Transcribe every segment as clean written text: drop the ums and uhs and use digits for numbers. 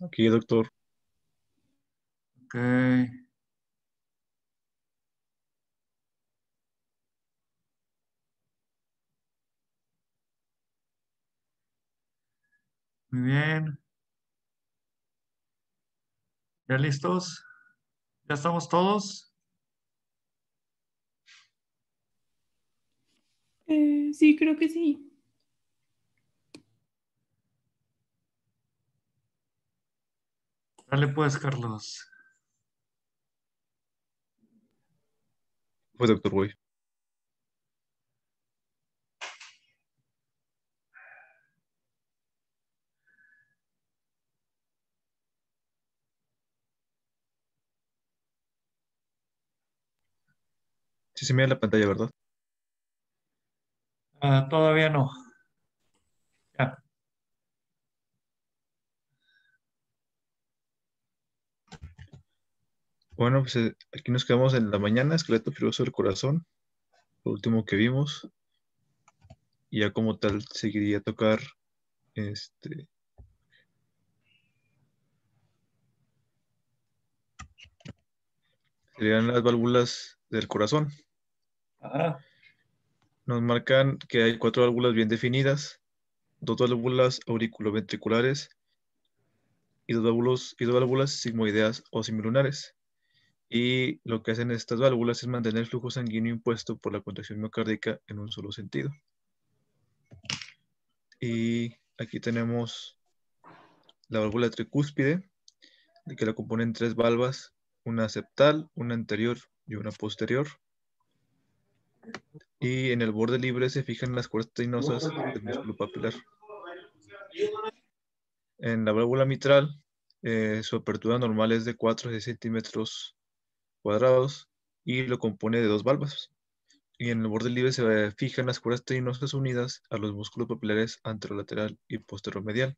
Aquí, doctor. Ok. Muy bien. ¿Ya listos? ¿Ya estamos todos? Sí, creo que sí. Dale pues, Carlos. Fue doctor, güey. Sí se mira la pantalla, ¿verdad? Todavía no. Ya. Bueno, pues aquí nos quedamos en la mañana, esqueleto filoso del corazón, lo último que vimos, y ya como tal seguiría a tocar este, serían las válvulas del corazón. Ajá. Nos marcan que hay 4 válvulas bien definidas, 2 válvulas auriculoventriculares y dos válvulas sigmoideas o semilunares. Y lo que hacen estas válvulas es mantener el flujo sanguíneo impuesto por la contracción miocárdica en un solo sentido. Y aquí tenemos la válvula tricúspide, de que la componen 3 valvas, una septal, una anterior y una posterior. Y en el borde libre se fijan las cuerdas tendinosas del músculo papilar. En la válvula mitral, su apertura normal es de 4 a 6 centímetros cuadrados y lo compone de 2 valvas. Y en el borde libre se fijan las cuerdas tendinosas unidas a los músculos papilares anterolateral y posteromedial.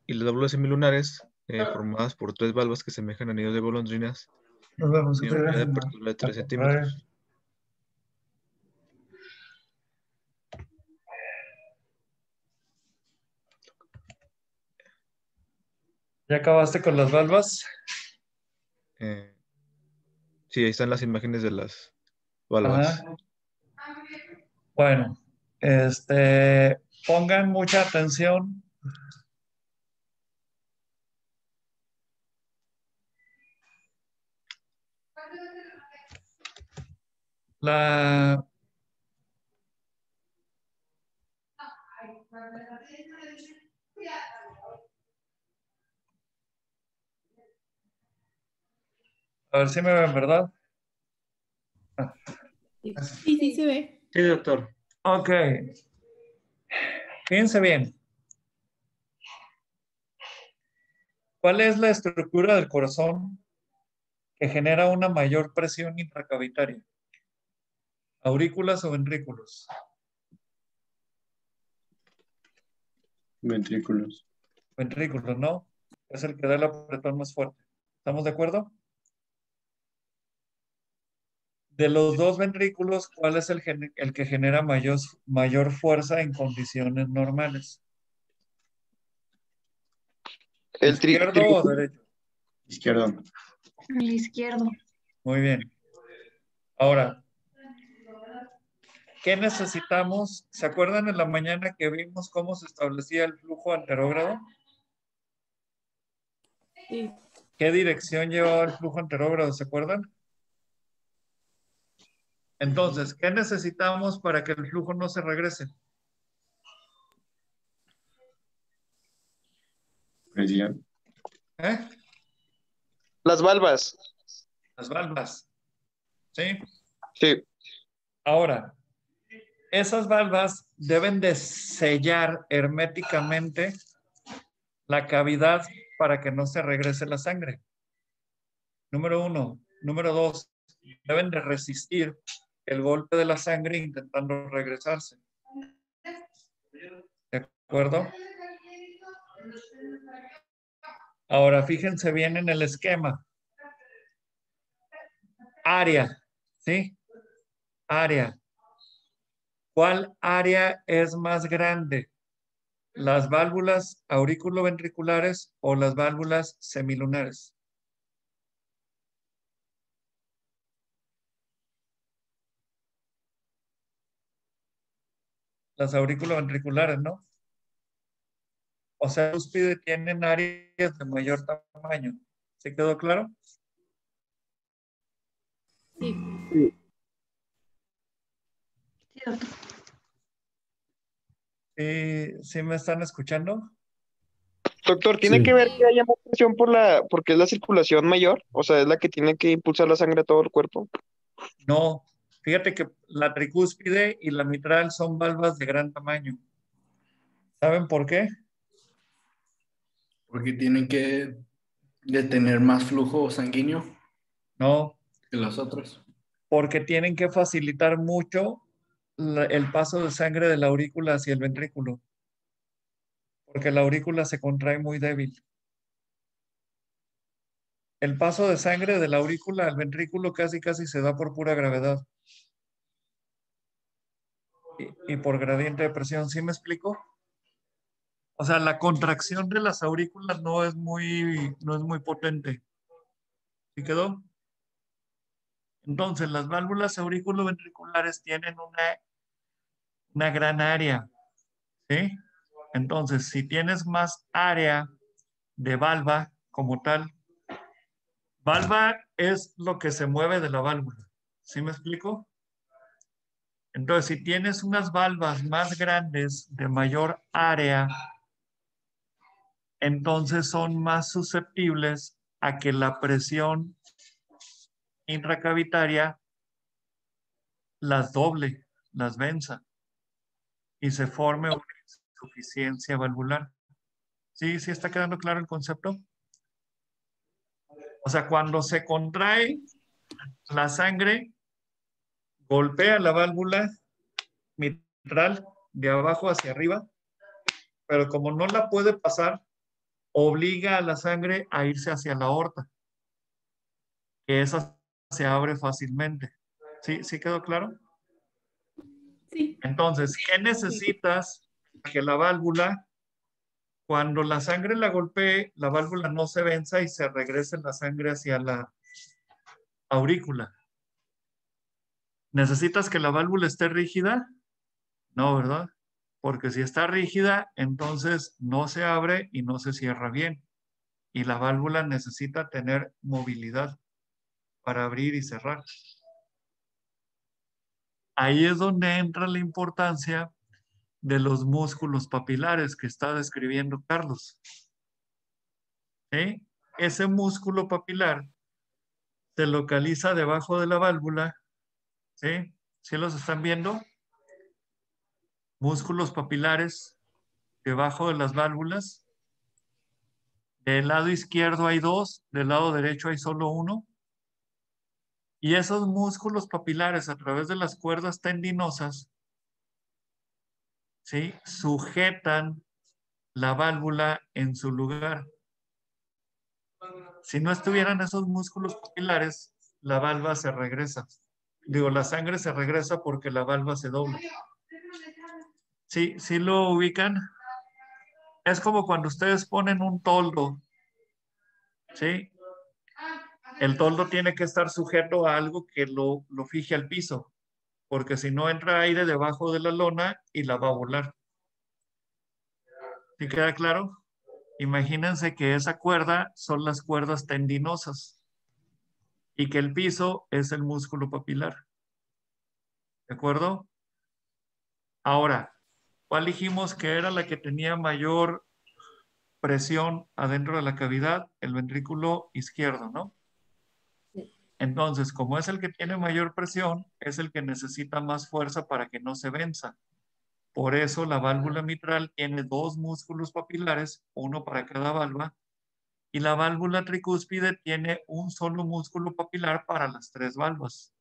Y las válvulas semilunares, formadas por 3 valvas que semejan anillos de golondrinas, Nos vemos. tienen una apertura de 3 centímetros. ¿Ya acabaste con las valvas? Eh, sí, ahí están las imágenes de las valvas. Ajá. Bueno, pongan mucha atención. La, a ver si me ven, ¿verdad? Sí, sí se ve. Sí, doctor. Ok. Fíjense bien. ¿Cuál es la estructura del corazón que genera una mayor presión intracavitaria? ¿Aurículas o ventrículos? Ventrículos. Ventrículos, ¿no? Es el que da el apretón más fuerte. ¿Estamos de acuerdo? De los dos ventrículos, ¿cuál es el que genera mayor fuerza en condiciones normales? El ¿Izquierdo o derecho? izquierdo. El izquierdo. Muy bien. Ahora, ¿qué necesitamos? ¿Se acuerdan en la mañana que vimos cómo se establecía el flujo anterógrado? Sí. ¿Qué dirección llevaba el flujo anterógrado? ¿Se acuerdan? Entonces, ¿qué necesitamos para que el flujo no se regrese? Presión. ¿Eh? Las valvas. Las valvas. ¿Sí? Sí. Ahora, esas valvas deben de sellar herméticamente la cavidad para que no se regrese la sangre. Número uno. Número dos, deben de resistir el golpe de la sangre intentando regresarse. ¿De acuerdo? Ahora, fíjense bien en el esquema. Área, ¿sí? Área. ¿Cuál área es más grande? ¿Las válvulas auriculoventriculares o las válvulas semilunares? Las auriculoventriculares, ¿no? O sea, los cúspide tienen áreas de mayor tamaño. ¿Se quedó claro? Sí. Cierto. ¿Sí me están escuchando? Doctor, ¿tiene que ver que haya más presión porque es la circulación mayor? O sea, es la que tiene que impulsar la sangre a todo el cuerpo. No. Fíjate que la tricúspide y la mitral son valvas de gran tamaño. ¿Saben por qué? Porque tienen que tener más flujo sanguíneo No, que las otras. porque tienen que facilitar mucho el paso de sangre de la aurícula hacia el ventrículo, porque la aurícula se contrae muy débil. El paso de sangre de la aurícula al ventrículo casi se da por pura gravedad y por gradiente de presión. ¿Sí me explico? O sea, la contracción de las aurículas no es muy potente. ¿Sí quedó? Entonces, las válvulas auriculoventriculares tienen una gran área, ¿sí? Entonces, si tienes más área de valva como tal, valva es lo que se mueve de la válvula. ¿Sí me explico? Entonces, si tienes unas valvas más grandes de mayor área, entonces son más susceptibles a que la presión intracavitaria las doble, las venza y se forme una insuficiencia valvular. ¿Sí? ¿Sí está quedando claro el concepto? O sea, cuando se contrae la sangre, golpea la válvula mitral de abajo hacia arriba, pero como no la puede pasar, obliga a la sangre a irse hacia la aorta, que esa se abre fácilmente. ¿Sí? ¿Sí quedó claro? Sí. Entonces, ¿qué necesitas? Que la válvula, cuando la sangre la golpee, la válvula no se venza y se regrese la sangre hacia la aurícula. ¿Necesitas que la válvula esté rígida? No, ¿verdad? Porque si está rígida, entonces no se abre y no se cierra bien. Y la válvula necesita tener movilidad para abrir y cerrar. Ahí es donde entra la importancia de los músculos papilares que está describiendo Carlos. ¿Sí? Ese músculo papilar se localiza debajo de la válvula. ¿Sí? ¿Sí los están viendo? Músculos papilares debajo de las válvulas. Del lado izquierdo hay dos, del lado derecho hay solo uno. Y esos músculos papilares a través de las cuerdas tendinosas, ¿sí?, sujetan la válvula en su lugar. Si no estuvieran esos músculos papilares, la válvula se regresa. Digo, la sangre se regresa porque la válvula se dobla. ¿Sí? ¿Sí lo ubican? Es como cuando ustedes ponen un toldo, ¿sí? El toldo tiene que estar sujeto a algo que lo fije al piso, porque si no entra aire debajo de la lona y la va a volar. ¿Sí queda claro? Imagínense que esa cuerda son las cuerdas tendinosas y que el piso es el músculo papilar. ¿De acuerdo? Ahora, ¿cuál dijimos que era la que tenía mayor presión adentro de la cavidad? El ventrículo izquierdo, ¿no? Entonces, como es el que tiene mayor presión, es el que necesita más fuerza para que no se venza. Por eso la válvula mitral tiene dos músculos papilares, uno para cada valva, y la válvula tricúspide tiene un solo músculo papilar para las tres valvas.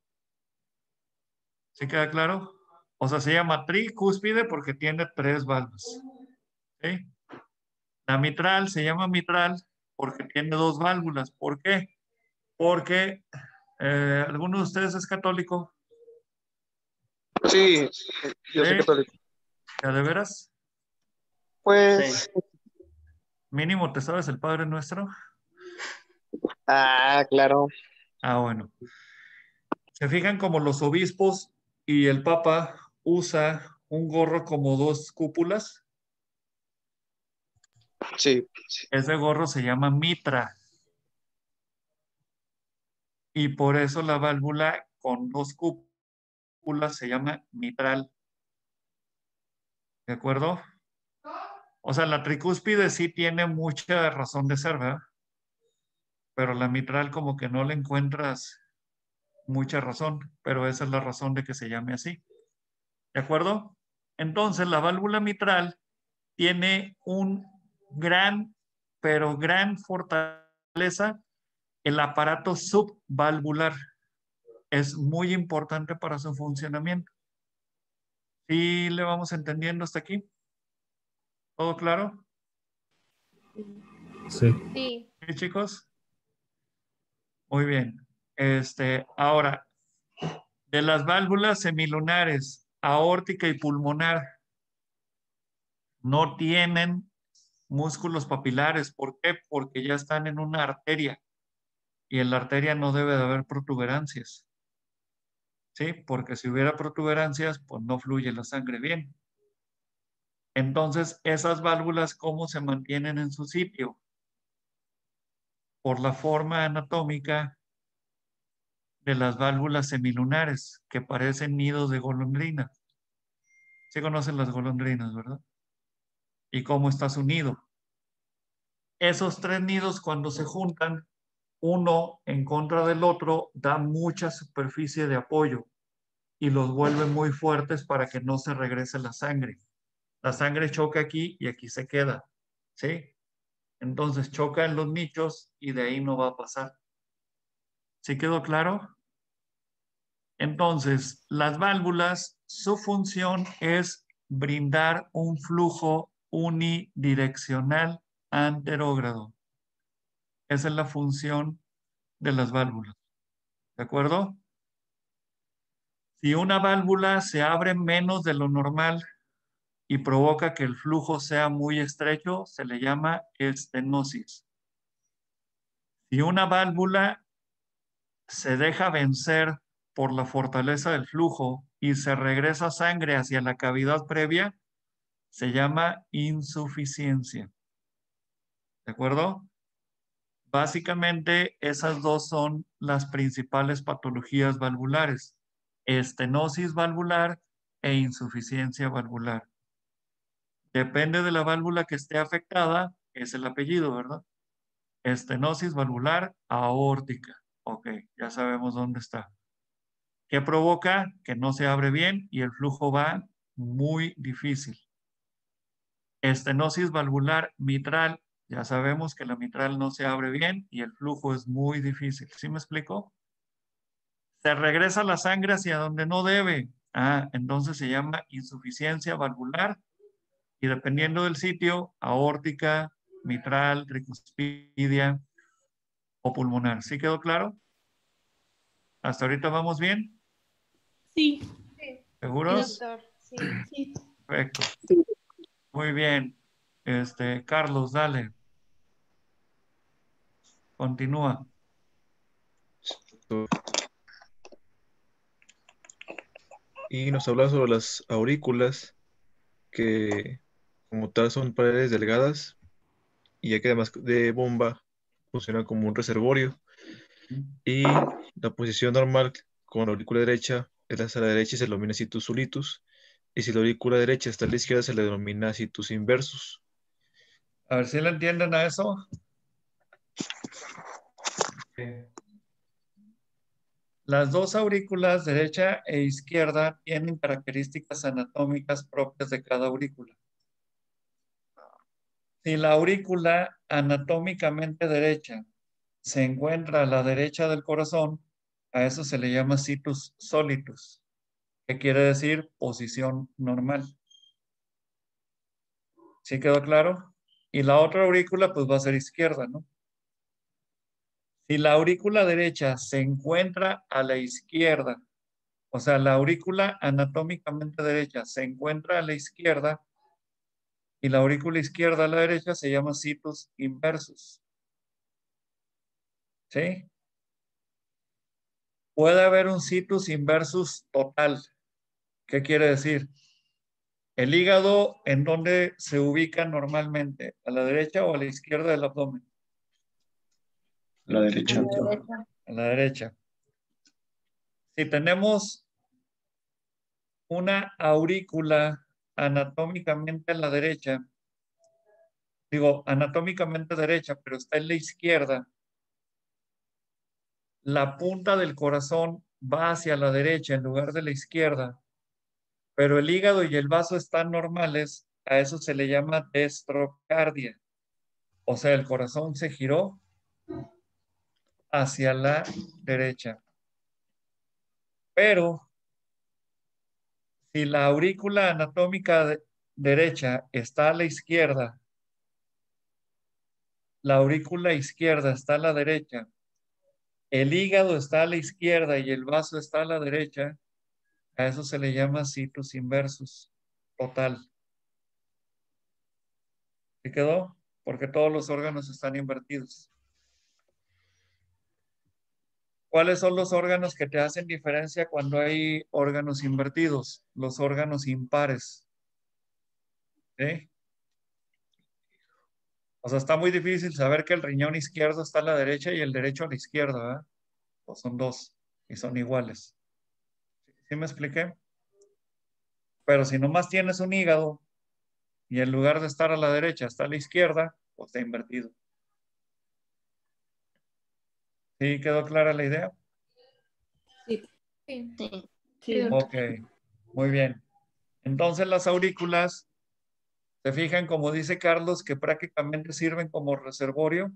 ¿Sí queda claro? O sea, se llama tricúspide porque tiene tres valvas. ¿Sí? La mitral se llama mitral porque tiene dos válvulas. ¿Por qué? Porque ¿alguno de ustedes es católico? Sí, yo soy ¿Sí? católico. ¿Ya de veras? Pues, Mínimo, ¿te sabes el Padre Nuestro? claro. Bueno. Se fijan como los obispos y el Papa usa un gorro como dos cúpulas. Sí. Ese gorro se llama mitra. Y por eso la válvula con dos cúpulas se llama mitral. ¿De acuerdo? O sea, la tricúspide sí tiene mucha razón de ser, ¿verdad? Pero la mitral como que no le encuentras mucha razón, pero esa es la razón de que se llame así. ¿De acuerdo? Entonces, la válvula mitral tiene un gran, pero gran fortaleza, el aparato subvalvular. Es muy importante para su funcionamiento. ¿Sí le vamos entendiendo hasta aquí? ¿Todo claro? Sí. Sí. ¿Sí, chicos? Muy bien. Ahora, de las válvulas semilunares, aórtica y pulmonar, no tienen músculos papilares. ¿Por qué? Porque ya están en una arteria y en la arteria no debe de haber protuberancias. ¿Sí? Porque si hubiera protuberancias, pues no fluye la sangre bien. Entonces, esas válvulas, ¿cómo se mantienen en su sitio? Por la forma anatómica de las válvulas semilunares, que parecen nidos de golondrina. Sí conocen las golondrinas, ¿verdad? ¿Y cómo está su nido? Esos tres nidos, cuando se juntan, uno en contra del otro, da mucha superficie de apoyo y los vuelve muy fuertes para que no se regrese la sangre. La sangre choca aquí y aquí se queda, ¿sí? Entonces choca en los nichos y de ahí no va a pasar. ¿Sí quedó claro? Entonces, las válvulas, su función es brindar un flujo unidireccional anterógrado. Esa es la función de las válvulas. ¿De acuerdo? Si una válvula se abre menos de lo normal y provoca que el flujo sea muy estrecho, se le llama estenosis. Si una válvula se deja vencer por la fortaleza del flujo y se regresa sangre hacia la cavidad previa, se llama insuficiencia. ¿De acuerdo? Básicamente, esas dos son las principales patologías valvulares: estenosis valvular e insuficiencia valvular. Depende de la válvula que esté afectada, es el apellido, ¿verdad? Estenosis valvular aórtica. Ok, ya sabemos dónde está. ¿Qué provoca? Que no se abre bien y el flujo va muy difícil. Estenosis valvular mitral. Ya sabemos que la mitral no se abre bien y el flujo es muy difícil. ¿Sí me explico? Se regresa la sangre hacia donde no debe. Entonces se llama insuficiencia valvular y dependiendo del sitio, aórtica, mitral, tricuspidia o pulmonar. ¿Sí quedó claro? ¿Hasta ahorita vamos bien? Sí. Sí, ¿Seguros? doctor. Sí. Sí. Perfecto. Muy bien. Carlos, dale. Continúa. Y nos habla sobre las aurículas, que como tal son paredes delgadas y ya que además de bomba funciona como un reservorio. Y la posición normal con la aurícula derecha es hacia la derecha y se denomina situs sulitus. Y si la aurícula derecha está a la izquierda, se le denomina situs inversus. A ver si le entienden a eso. Las dos aurículas, derecha e izquierda, tienen características anatómicas propias de cada aurícula. Si la aurícula anatómicamente derecha se encuentra a la derecha del corazón, a eso se le llama situs solitus, que quiere decir posición normal. ¿Sí quedó claro? Y la otra aurícula pues va a ser izquierda, ¿no? Si la aurícula derecha se encuentra a la izquierda, o sea, la aurícula anatómicamente derecha se encuentra a la izquierda, y la aurícula izquierda a la derecha se llama situs inversus. ¿Sí? Puede haber un situs inversus total. ¿Qué quiere decir? El hígado, ¿en dónde se ubica normalmente? ¿A la derecha o a la izquierda del abdomen? La derecha. A la derecha. Si tenemos una aurícula anatómicamente a la derecha, digo, anatómicamente derecha, pero está en la izquierda, la punta del corazón va hacia la derecha en lugar de la izquierda, pero el hígado y el vaso están normales, a eso se le llama destrocardia. O sea, el corazón se giró hacia la derecha. Pero si la aurícula anatómica derecha está a la izquierda, la aurícula izquierda está a la derecha, el hígado está a la izquierda y el vaso está a la derecha, a eso se le llama situs inversus total. ¿Sí quedó? Porque todos los órganos están invertidos. ¿Cuáles son los órganos que te hacen diferencia cuando hay órganos invertidos? Los órganos impares. ¿Sí? O sea, está muy difícil saber que el riñón izquierdo está a la derecha y el derecho a la izquierda, ¿verdad? Pues son dos y son iguales. ¿Sí me expliqué? Pero si nomás tienes un hígado y en lugar de estar a la derecha está a la izquierda, pues está invertido. ¿Sí quedó clara la idea? Sí. Sí. Sí. Ok, muy bien. Entonces las aurículas, se fijan, como dice Carlos, que prácticamente sirven como reservorio.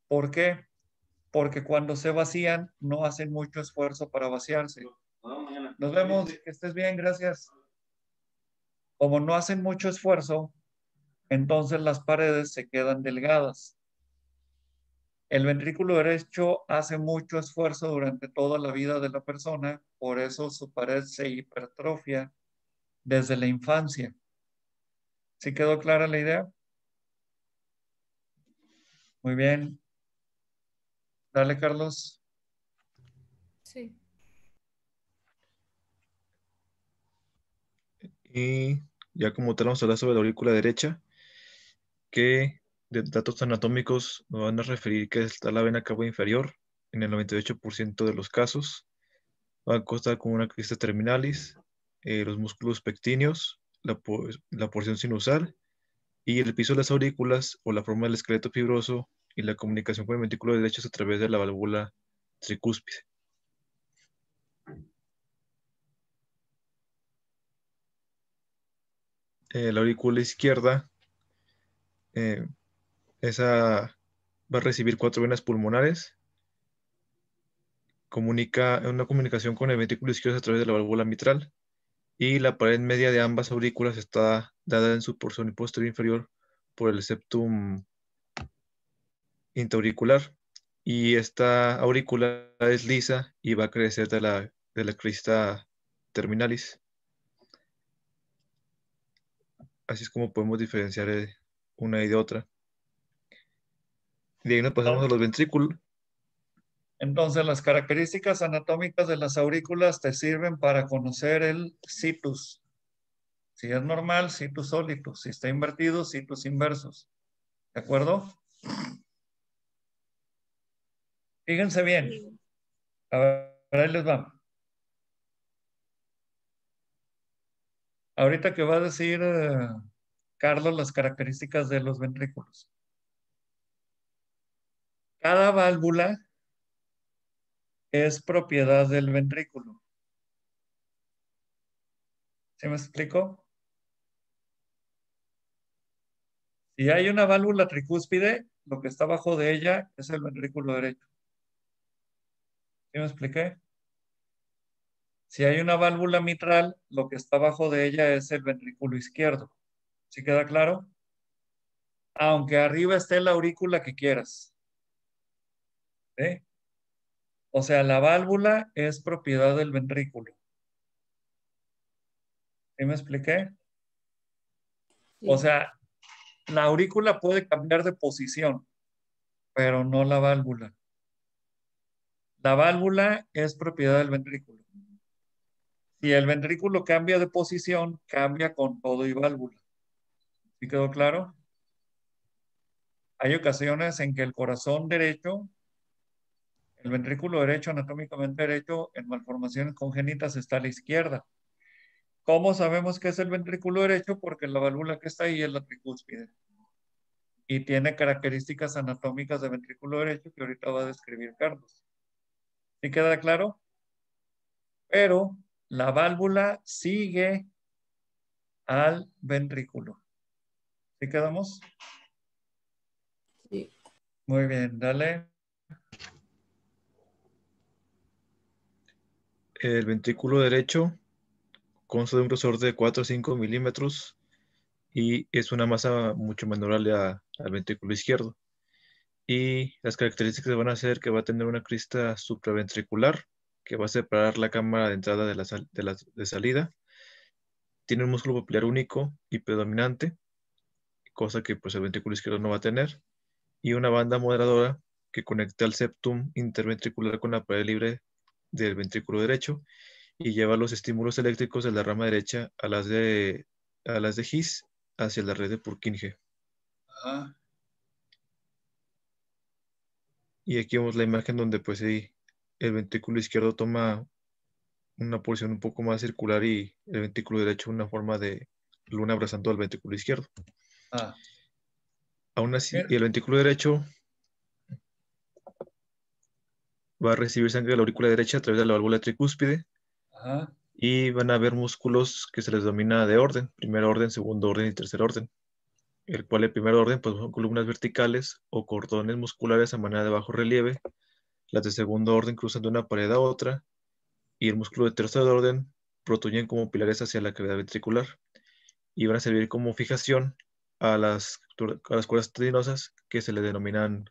¿Por qué? Porque cuando se vacían no hacen mucho esfuerzo para vaciarse. Nos vemos, que estés bien, gracias. Como no hacen mucho esfuerzo, entonces las paredes se quedan delgadas. El ventrículo derecho hace mucho esfuerzo durante toda la vida de la persona, por eso su pared se hipertrofia desde la infancia. ¿Sí quedó clara la idea? Muy bien. Dale, Carlos. Sí. Y ya como tal vamos a hablar sobre la aurícula derecha, que de datos anatómicos nos van a referir que está la vena cava inferior en el 98% de los casos. Va a constar con una crista terminalis, los músculos pectíneos, la porción sinusal y el piso de las aurículas o la forma del esqueleto fibroso y la comunicación con el ventrículo derecho es a través de la válvula tricúspide. La aurícula izquierda, eh, esa va a recibir 4 venas pulmonares, comunica una comunicación con el ventrículo izquierdo a través de la válvula mitral y la pared media de ambas aurículas está dada en su porción posterior inferior por el septum intraauricular y esta aurícula es lisa y va a crecer de la crista terminalis. Así es como podemos diferenciar una y de otra. De ahí nos pasamos a los ventrículos. Entonces, las características anatómicas de las aurículas te sirven para conocer el situs. Si es normal, situs solitus. Si está invertido, situs inversus. ¿De acuerdo? Fíjense bien. A ver, ahí les va. Ahorita que va a decir Carlos las características de los ventrículos. Cada válvula es propiedad del ventrículo. ¿Sí me explico? Si hay una válvula tricúspide, lo que está abajo de ella es el ventrículo derecho. ¿Sí me expliqué? Si hay una válvula mitral, lo que está abajo de ella es el ventrículo izquierdo. ¿Sí queda claro? Aunque arriba esté la aurícula que quieras. ¿Sí? O sea, la válvula es propiedad del ventrículo. ¿Sí me expliqué? O sea, la aurícula puede cambiar de posición, pero no la válvula. La válvula es propiedad del ventrículo. Si el ventrículo cambia de posición, cambia con todo y válvula. ¿Sí quedó claro? Hay ocasiones en que el corazón derecho, el ventrículo derecho, anatómicamente derecho, en malformaciones congénitas está a la izquierda. ¿Cómo sabemos que es el ventrículo derecho? Porque la válvula que está ahí es la tricúspide. Y tiene características anatómicas de ventrículo derecho que ahorita va a describir Carlos. ¿Sí queda claro? Pero la válvula sigue al ventrículo. ¿Sí quedamos? Sí. Muy bien, dale. El ventrículo derecho consta de un grosor de 4 o 5 milímetros y es una masa mucho menor al ventrículo izquierdo. Y las características van a ser que va a tener una crista supraventricular que va a separar la cámara de entrada de salida. Tiene un músculo papilar único y predominante, cosa que pues el ventrículo izquierdo no va a tener. Y una banda moderadora que conecta el septum interventricular con la pared libre del ventrículo derecho y lleva los estímulos eléctricos de la rama derecha a las de His hacia la red de Purkinje. Ajá. Y aquí vemos la imagen donde pues sí, el ventrículo izquierdo toma una porción un poco más circular y el ventrículo derecho una forma de luna abrazando al ventrículo izquierdo. Ah, Aún así, bien. y el ventrículo derecho va a recibir sangre de la aurícula derecha a través de la válvula tricúspide Ajá. y van a haber músculos que se les domina de orden, primer orden, segundo orden y tercer orden, el cual el primer orden pues son columnas verticales o cordones musculares a manera de bajo relieve, las de segundo orden cruzan de una pared a otra y el músculo de tercer orden protruyen como pilares hacia la cavidad ventricular y van a servir como fijación a las cuerdas tendinosas que se le denominan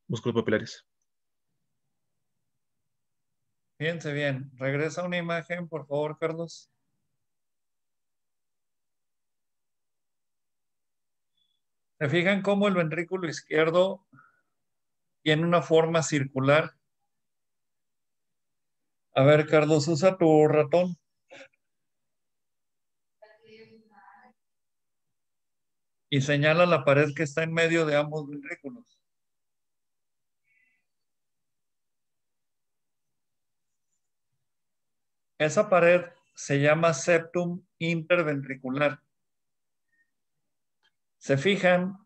músculos papilares. Fíjense bien. Regresa una imagen, por favor, Carlos. ¿Se fijan cómo el ventrículo izquierdo tiene una forma circular? A ver, Carlos, usa tu ratón. Y señala la pared que está en medio de ambos ventrículos. Esa pared se llama septum interventricular. ¿Se fijan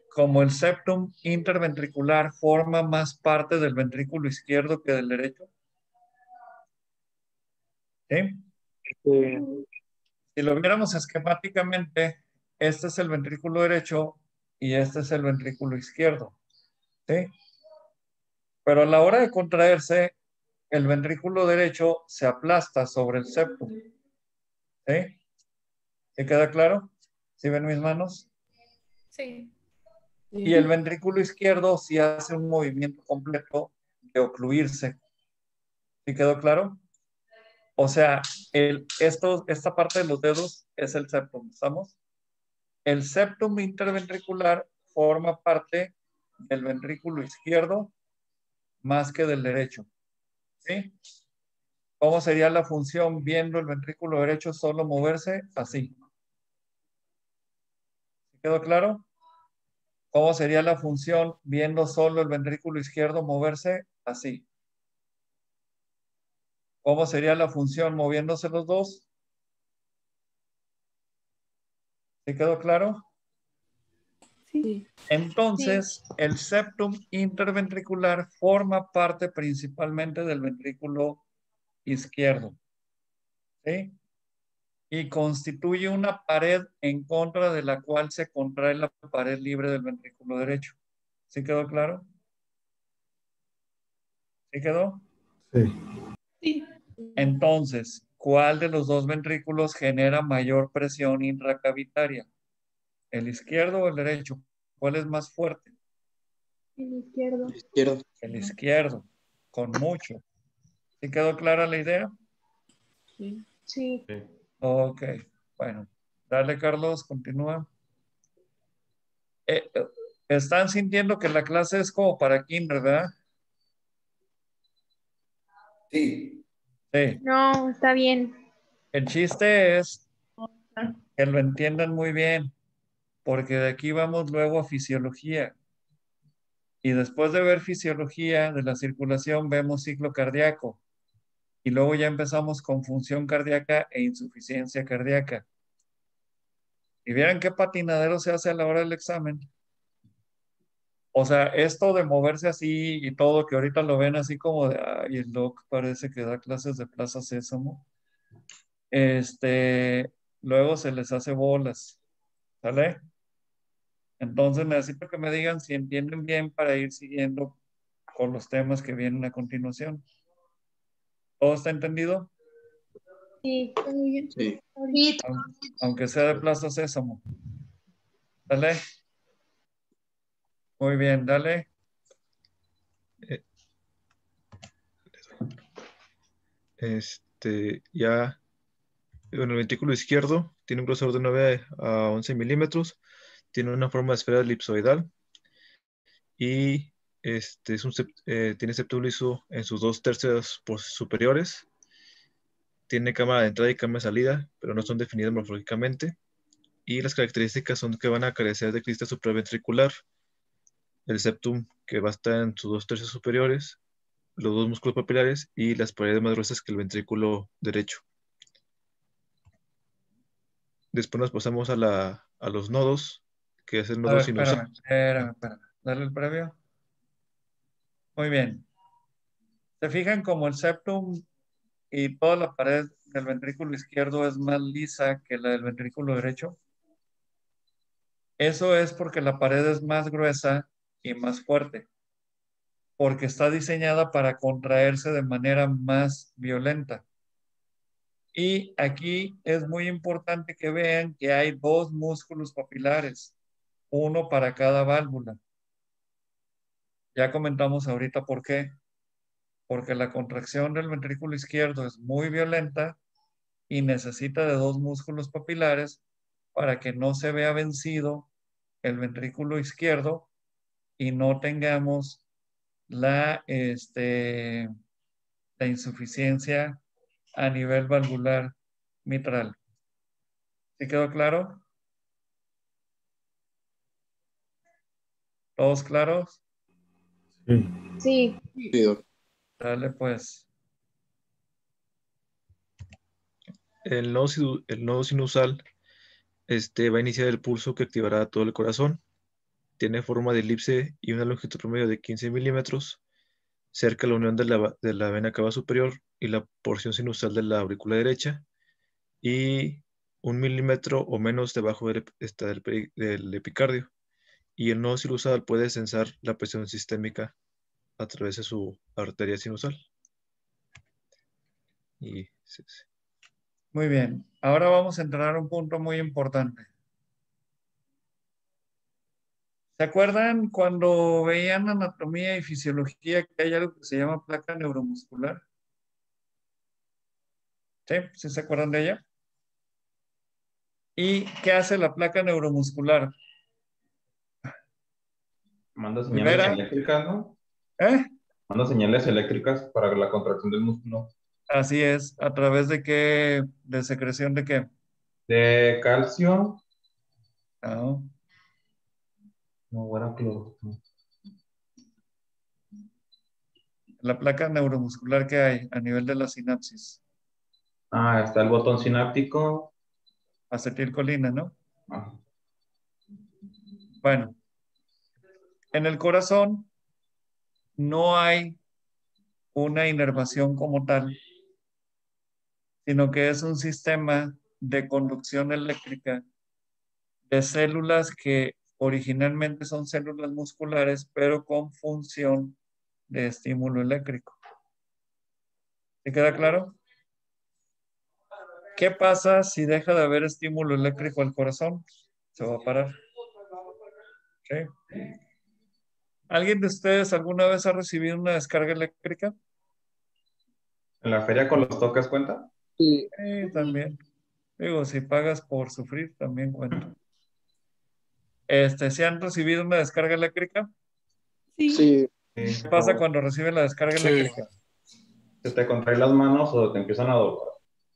como el septum interventricular forma más parte del ventrículo izquierdo que del derecho? ¿Sí? Si lo viéramos esquemáticamente, este es el ventrículo derecho y este es el ventrículo izquierdo. ¿Sí? Pero a la hora de contraerse, el ventrículo derecho se aplasta sobre el septum. ¿Sí? ¿Sí queda claro? ¿Sí ven mis manos? Sí. Y el ventrículo izquierdo sí hace un movimiento completo de ocluirse. ¿Sí quedó claro? O sea, esta parte de los dedos es el septum, ¿estamos? El septum interventricular forma parte del ventrículo izquierdo más que del derecho. ¿Sí? ¿Cómo sería la función viendo el ventrículo derecho solo moverse? Así. ¿Sí quedó claro? ¿Cómo sería la función viendo solo el ventrículo izquierdo moverse? Así. ¿Cómo sería la función moviéndose los dos? ¿Sí quedó claro? Sí. Entonces, el septum interventricular forma parte principalmente del ventrículo izquierdo. ¿Sí? Y constituye una pared en contra de la cual se contrae la pared libre del ventrículo derecho. ¿Sí quedó claro? ¿Sí quedó? Sí. Sí. Entonces, ¿cuál de los dos ventrículos genera mayor presión intracavitaria? ¿El izquierdo o el derecho? ¿Cuál es más fuerte? El izquierdo. Izquierdo. El izquierdo, con mucho. ¿Sí quedó clara la idea? Sí. Sí. Ok, bueno. Dale, Carlos, continúa. Eh, eh, están sintiendo que la clase es como para kinder, ¿verdad? Sí. Sí. No, está bien. El chiste es que lo entiendan muy bien, porque de aquí vamos luego a fisiología. Y después de ver fisiología de la circulación, vemos ciclo cardíaco. Y luego ya empezamos con función cardíaca e insuficiencia cardíaca. Y vieran qué patinadero se hace a la hora del examen. O sea, esto de moverse así y todo, que ahorita lo ven así como de, ay, el doc parece que da clases de Plaza Sésamo. Luego se les hace bolas, ¿sale? Entonces necesito que me digan si entienden bien para ir siguiendo con los temas que vienen a continuación. ¿Todo está entendido? Sí, está muy bien. Sí. Sí. Aunque sea de Plaza Sésamo. ¿Sale? Muy bien, dale. Eh, ya, bueno, el ventrículo izquierdo tiene un grosor de 9 a 11 milímetros, tiene una forma de esfera elipsoidal y tiene septo liso en sus 2/3 superiores. Tiene cámara de entrada y cámara de salida, pero no son definidas morfológicamente. Y las características son que van a carecer de crista supraventricular, el septum que va a estar en sus 2/3 superiores, los dos músculos papilares y las paredes más gruesas que el ventrículo derecho. Después nos pasamos a los nodos, que es el A nodo ver, sinusal. espérame. Dale el previo. Muy bien. ¿Se fijan como el septum y toda la pared del ventrículo izquierdo es más lisa que la del ventrículo derecho? Eso es porque la pared es más gruesa y más fuerte, porque está diseñada para contraerse de manera más violenta. Y aquí es muy importante que vean que hay dos músculos papilares, uno para cada válvula. Ya comentamos ahorita por qué. Porque la contracción del ventrículo izquierdo es muy violenta y necesita de dos músculos papilares para que no se vea vencido el ventrículo izquierdo y no tengamos la insuficiencia a nivel valvular mitral. ¿Sí quedó claro? ¿Todos claros? Sí. Sí. Sí, doc. Dale pues. El nodo sinusal va a iniciar el pulso que activará todo el corazón. Tiene forma de elipse y una longitud promedio de 15 milímetros, cerca de la unión de la vena cava superior y la porción sinusal de la aurícula derecha, y 1 milímetro o menos debajo del epicardio. Y el nodo sinusal puede sensar la presión sistémica a través de su arteria sinusal. Y Muy bien. Ahora vamos a entrar a un punto muy importante. ¿Se acuerdan cuando veían anatomía y fisiología que hay algo que se llama placa neuromuscular? ¿Sí? ¿Sí se acuerdan de ella? ¿Y qué hace la placa neuromuscular? Manda señales Primera, eléctricas, ¿no? ¿eh? Manda señales eléctricas para la contracción del músculo. Así es. ¿A través de qué? ¿De secreción de qué? De calcio. No. No, bueno, cloro. La placa neuromuscular que hay a nivel de la sinapsis. Ah, está el botón sináptico. Acetilcolina, ¿no? Ah, Bueno, en el corazón no hay una inervación como tal, sino que es un sistema de conducción eléctrica de células que originalmente son células musculares, pero con función de estímulo eléctrico. ¿Te queda claro? ¿Qué pasa si deja de haber estímulo eléctrico al corazón? Se va a parar. ¿Sí? ¿Alguien de ustedes alguna vez ha recibido una descarga eléctrica? ¿En la feria con los tocas cuenta? Sí. También. Digo, si pagas por sufrir, también cuenta. ¿Se han recibido una descarga eléctrica? Sí. Sí, ¿Qué pasa cuando reciben la descarga eléctrica? ¿Se te contraen las manos o te empiezan a doler?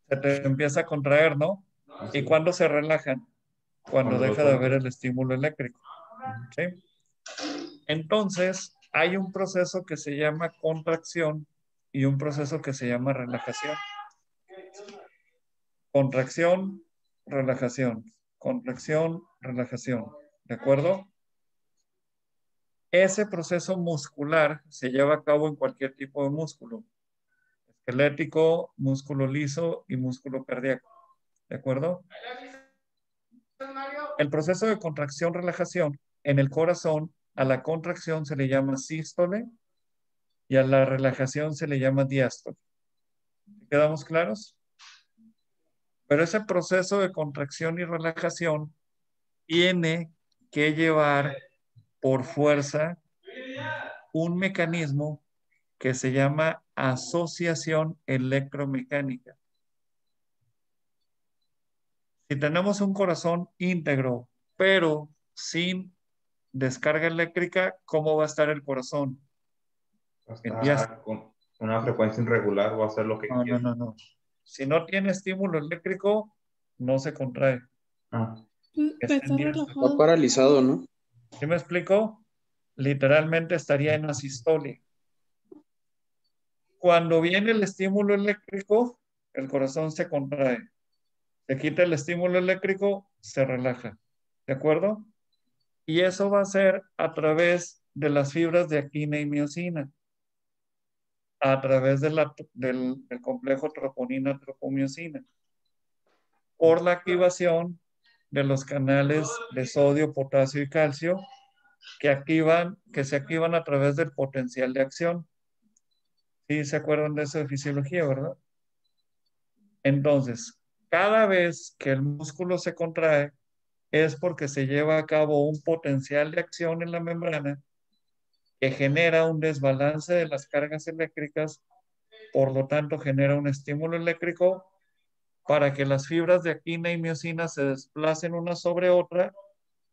Se te empieza a contraer, ¿no? ¿Y cuándo se relajan? Cuando Cuando lo deja de haber sueltas. el estímulo eléctrico. ¿Sí? Entonces, hay un proceso que se llama contracción y un proceso que se llama relajación. Contracción, relajación. Contracción, relajación. ¿De acuerdo? Ese proceso muscular se lleva a cabo en cualquier tipo de músculo. Esquelético, músculo liso y músculo cardíaco. ¿De acuerdo? El proceso de contracción-relajación en el corazón, a la contracción se le llama sístole y a la relajación se le llama diástole. ¿Quedamos claros? Pero ese proceso de contracción y relajación tiene que llevar por fuerza un mecanismo que se llama asociación electromecánica. Si tenemos un corazón íntegro, pero sin descarga eléctrica, ¿cómo va a estar el corazón? En diástole. Está con una frecuencia irregular, va a hacer lo que No, no, quiere. no, no. Si no tiene estímulo eléctrico, no se contrae. Ah, Está Está en diástole. está relajado. paralizado, ¿no? ¿Sí me explico? Literalmente estaría en asistolia. Cuando viene el estímulo eléctrico, el corazón se contrae. Se quita el estímulo eléctrico, se relaja. ¿De acuerdo? Y eso va a ser a través de las fibras de actina y miocina, a través del complejo troponina-tropomiosina, por la activación de los canales de sodio, potasio y calcio que se activan a través del potencial de acción. ¿Sí se acuerdan de eso de fisiología, verdad? Entonces, cada vez que el músculo se contrae, es porque se lleva a cabo un potencial de acción en la membrana que genera un desbalance de las cargas eléctricas, por lo tanto genera un estímulo eléctrico para que las fibras de actina y miocina se desplacen una sobre otra,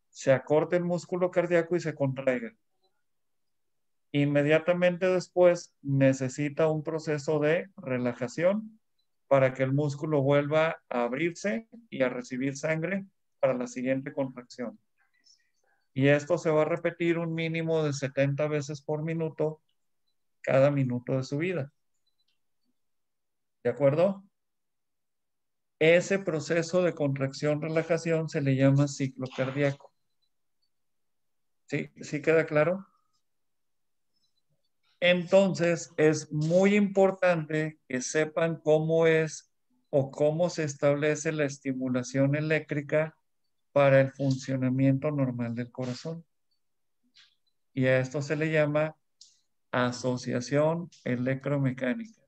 se acorte el músculo cardíaco y se contraiga. Inmediatamente después necesita un proceso de relajación para que el músculo vuelva a abrirse y a recibir sangre para la siguiente contracción. Y esto se va a repetir un mínimo de 70 veces por minuto cada minuto de su vida. ¿De acuerdo? Ese proceso de contracción-relajación se le llama ciclo cardíaco. ¿Sí? ¿Sí queda claro? Entonces, es muy importante que sepan cómo es o cómo se establece la estimulación eléctrica para el funcionamiento normal del corazón. Y a esto se le llama asociación electromecánica.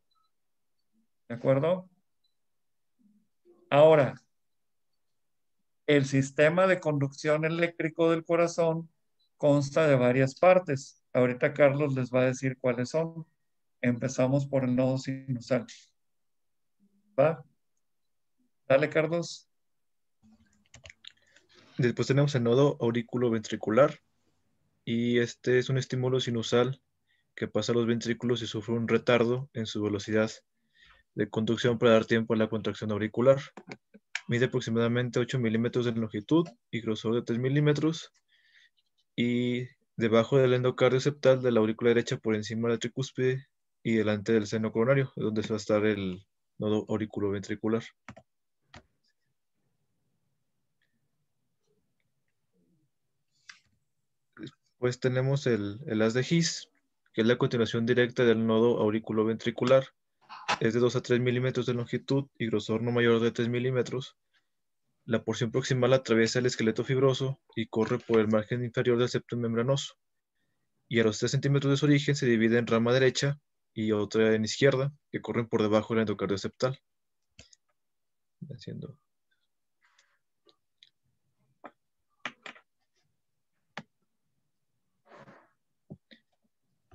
¿De acuerdo? Ahora, el sistema de conducción eléctrico del corazón consta de varias partes. Ahorita Carlos les va a decir cuáles son. Empezamos por el nodo sinusal. ¿Va? Dale, Carlos. Después tenemos el nodo auriculoventricular y este es un estímulo sinusal que pasa a los ventrículos y sufre un retardo en su velocidad de conducción para dar tiempo a la contracción auricular. Mide aproximadamente 8 milímetros de longitud y grosor de 3 milímetros y debajo del endocardio septal de la aurícula derecha por encima de la tricúspide y delante del seno coronario, donde va a estar el nodo auriculoventricular. Pues tenemos el haz de His, que es la continuación directa del nodo auriculoventricular. Es de 2 a 3 milímetros de longitud y grosor no mayor de 3 milímetros. La porción proximal atraviesa el esqueleto fibroso y corre por el margen inferior del septum membranoso. Y a los 3 centímetros de su origen se divide en rama derecha y otra en izquierda, que corren por debajo del endocardio septal. Haciendo.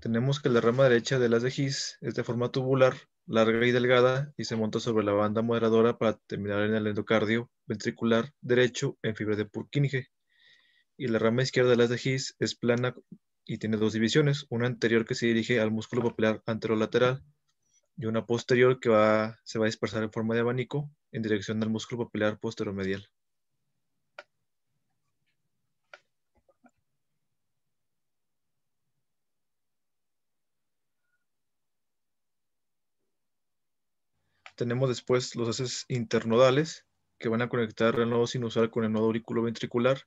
Tenemos que la rama derecha del haz de His es de forma tubular, larga y delgada, y se monta sobre la banda moderadora para terminar en el endocardio ventricular derecho en fibra de Purkinje. y la rama izquierda del haz de His es plana y tiene dos divisiones, una anterior que se dirige al músculo papilar anterolateral y una posterior que se va a dispersar en forma de abanico en dirección al músculo papilar posteromedial. Tenemos después los haces internodales que van a conectar el nodo sinusal con el nodo auriculoventricular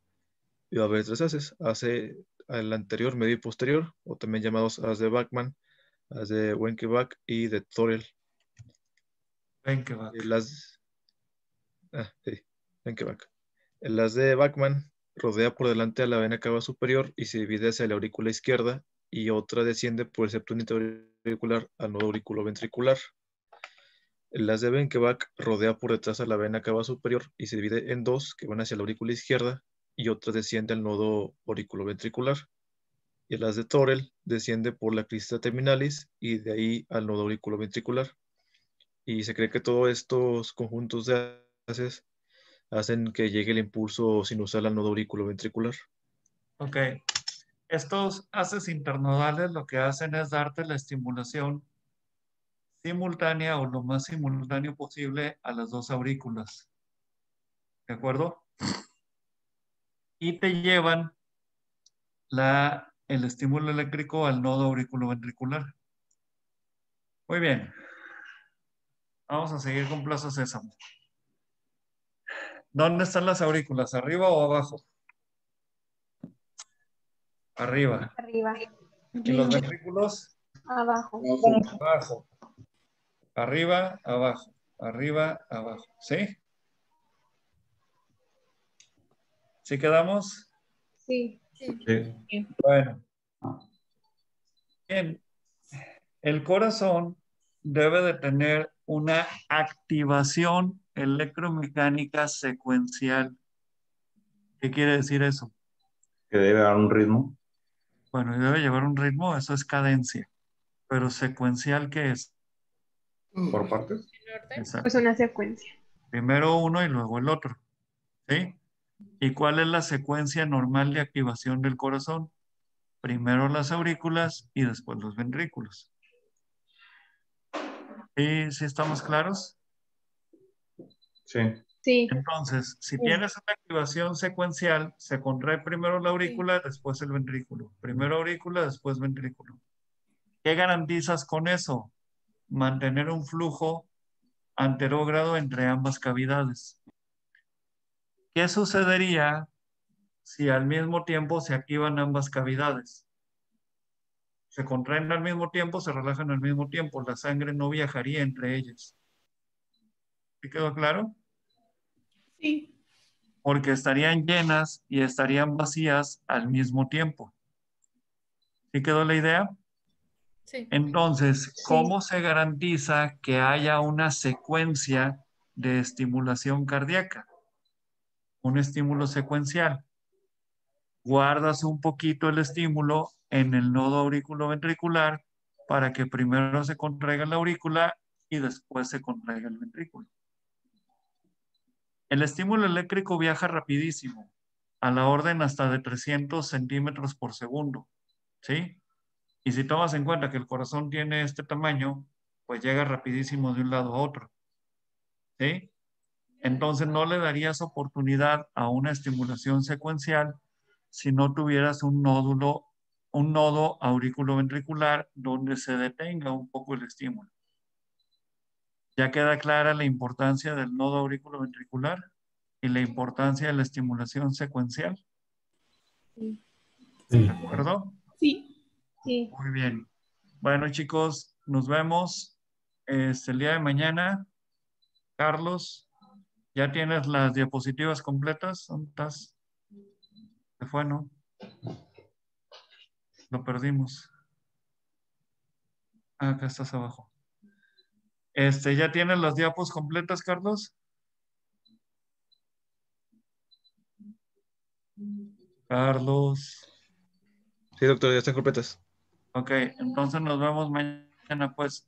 y va a haber tres haces, hace al anterior, medio y posterior, o también llamados haz de Bachmann, haz de Wenckebach y de Thorel. Wenckebach. Sí, Wenckebach. El haz de Bachmann rodea por delante a la vena cava superior y se divide hacia la aurícula izquierda y otra desciende por el septo auricular al nodo auriculoventricular. El haz de Wenckebach rodea por detrás a la vena cava superior y se divide en dos que van hacia la aurícula izquierda y otra desciende al nodo auriculoventricular. Y el haz de Thorel desciende por la crista terminalis y de ahí al nodo auriculoventricular. Y se cree que todos estos conjuntos de haces hacen que llegue el impulso sinusal al nodo auriculoventricular. Ok. Estos haces internodales lo que hacen es darte la estimulación simultánea o lo más simultáneo posible a las dos aurículas. ¿De acuerdo? Y te llevan el estímulo eléctrico al nodo auriculoventricular. Muy bien. Vamos a seguir con Plaza Sésamo. ¿Dónde están las aurículas? ¿Arriba o abajo? Arriba. Arriba. ¿Y los ventrículos? Abajo. Abajo. Arriba, abajo. Arriba, abajo. ¿Sí? ¿Sí quedamos? Sí. Sí. Bueno. Bien. El corazón debe de tener una activación electromecánica secuencial. ¿Qué quiere decir eso? Que debe dar un ritmo. Bueno, debe llevar un ritmo, eso es cadencia. Pero secuencial, ¿qué es? Por partes. Exacto. Pues una secuencia. Primero uno y luego el otro. ¿Sí? ¿Y cuál es la secuencia normal de activación del corazón? Primero las aurículas y después los ventrículos. ¿Sí estamos claros? Sí. Sí. Entonces, si tienes una activación secuencial, se contrae primero la aurícula, después el ventrículo. Primero aurícula, después ventrículo. ¿Qué garantizas con eso? Mantener un flujo anterógrado entre ambas cavidades. ¿Qué sucedería si al mismo tiempo se activan ambas cavidades? Se contraen al mismo tiempo, se relajan al mismo tiempo. La sangre no viajaría entre ellas. ¿Sí quedó claro? Sí. Porque estarían llenas y estarían vacías al mismo tiempo. ¿Sí quedó la idea? Sí. Entonces, ¿cómo se garantiza que haya una secuencia de estimulación cardíaca? Un estímulo secuencial. Guardas un poquito el estímulo en el nodo auriculoventricular para que primero se contraiga la aurícula y después se contraiga el ventrículo. El estímulo eléctrico viaja rapidísimo, a la orden hasta de 300 centímetros por segundo, ¿sí? Y si tomas en cuenta que el corazón tiene este tamaño, pues llega rapidísimo de un lado a otro, ¿sí? Entonces no le darías oportunidad a una estimulación secuencial si no tuvieras un nodo auriculoventricular donde se detenga un poco el estímulo. ¿Ya queda clara la importancia del nodo auriculoventricular y la importancia de la estimulación secuencial? Sí. ¿De acuerdo? Sí. Sí. Muy bien. Bueno, chicos, nos vemos el día de mañana. Carlos, ¿ya tienes las diapositivas completas? ¿Dónde estás? Se fue, ¿no? Lo perdimos. Ah, acá estás abajo. ¿Ya tienes las diapos completas, Carlos? Carlos. Sí, doctor, ya están completas. Ok, entonces nos vemos mañana, pues.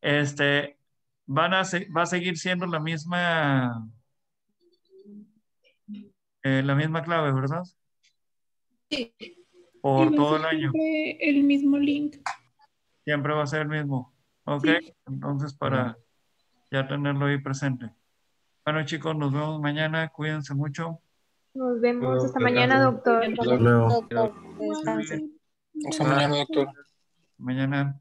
Va a seguir siendo la misma clave, ¿verdad? Sí. por Y va a todo el ser año. siempre el mismo link. Siempre va a ser el mismo. Ok, Sí. entonces para ya tenerlo ahí presente. Bueno, chicos, nos vemos mañana. Cuídense mucho. Nos vemos hasta Doctor, mañana, doctor. Hasta luego. Doctor, que Igual, descanse. sí. Hasta mañana, doctor. Mañana.